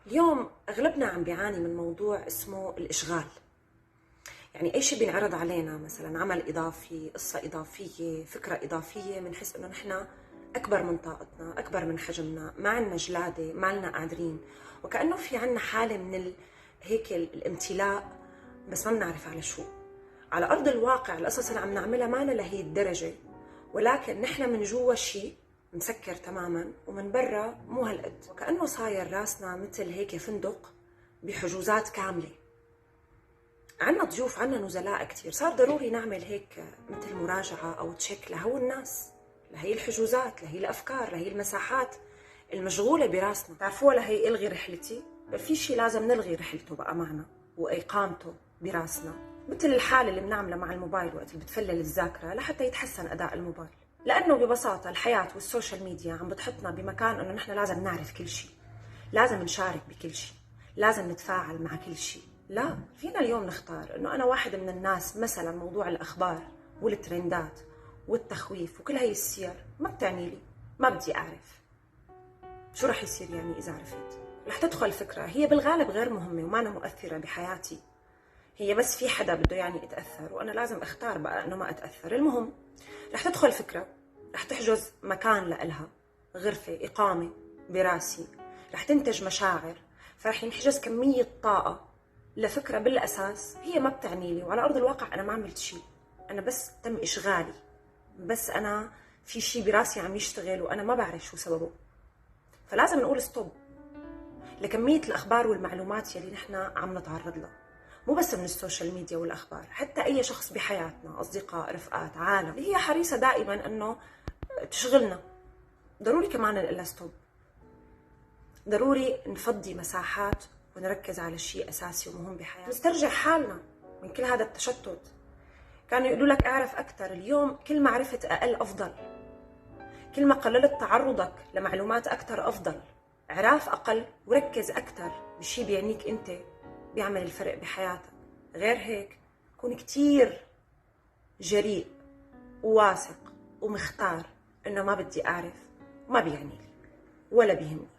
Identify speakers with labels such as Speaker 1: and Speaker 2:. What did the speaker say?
Speaker 1: اليوم أغلبنا عم بيعاني من موضوع اسمه الإشغال. يعني أي شيء بينعرض علينا، مثلا عمل إضافي، قصة إضافية، فكرة إضافية، بنحس إنه نحن أكبر من طاقتنا، أكبر من حجمنا، ما عنا جلادة، ما لنا قادرين، وكأنه في عنا حالة من هيك الامتلاء، بس ما بنعرف على شو. على أرض الواقع القصص اللي عم نعملها ما لهي الدرجة، ولكن نحن من جوا شيء مسكر تماما ومن برا مو هالقد، وكأنه صاير راسنا مثل هيك فندق بحجوزات كاملة. عنا ضيوف، عنا نزلاء كتير، صار ضروري نعمل هيك مثل مراجعة أو تشيك لهو الناس، لهي الحجوزات، لهي الأفكار، لهي المساحات المشغولة براسنا. تعرفوا لهي إلغي رحلتي، في شيء لازم نلغي رحلته بقى معنا وإقامته براسنا، مثل الحالة اللي بنعملها مع الموبايل وقت اللي بتفلل الذاكرة لحتى يتحسن أداء الموبايل. لأنه ببساطة الحياة والسوشيال ميديا عم بتحطنا بمكان إنه نحن لازم نعرف كل شيء، لازم نشارك بكل شيء، لازم نتفاعل مع كل شيء. لا، فينا اليوم نختار إنه أنا واحد من الناس مثلا موضوع الأخبار والترندات والتخويف وكل هاي السير ما بتعني لي، ما بدي أعرف شو رح يصير. يعني إذا عرفت رح تدخل فكرة هي بالغالب غير مهمة ومانا مؤثرة بحياتي، هي بس في حدا بده يعني اتأثر وأنا لازم أختار بقى إنه ما أتأثر. المهم رح تدخل فكرة، رح تحجز مكان لإلها، غرفة إقامة براسي، رح تنتج مشاعر، فرح ينحجز كمية طاقة لفكرة بالأساس هي ما بتعني لي، وعلى أرض الواقع أنا ما عملت شيء، أنا بس تم إشغالي، بس أنا في شيء براسي عم يشتغل وأنا ما بعرف شو سببه. فلازم نقول ستوب لكمية الأخبار والمعلومات يلي نحن عم نتعرض لها، مو بس من السوشيال ميديا والأخبار، حتى أي شخص بحياتنا، أصدقاء، رفقات، عالم، اللي هي حريصة دائما أنه تشغلنا. ضروري كمان نقول ستوب، ضروري نفضي مساحات ونركز على شيء أساسي ومهم بحياتنا، نسترجع حالنا من كل هذا التشتت. كانوا يقولوا لك اعرف أكثر، اليوم كل ما عرفت أقل أفضل، كل ما قللت تعرضك لمعلومات أكثر أفضل. اعراف أقل وركز أكثر بشي بيعنيك أنت، بيعمل الفرق بحياتك. غير هيك كون كتير جريء وواثق ومختار إنه ما بدي أعرف، ما بيعني لي ولا بيهمني.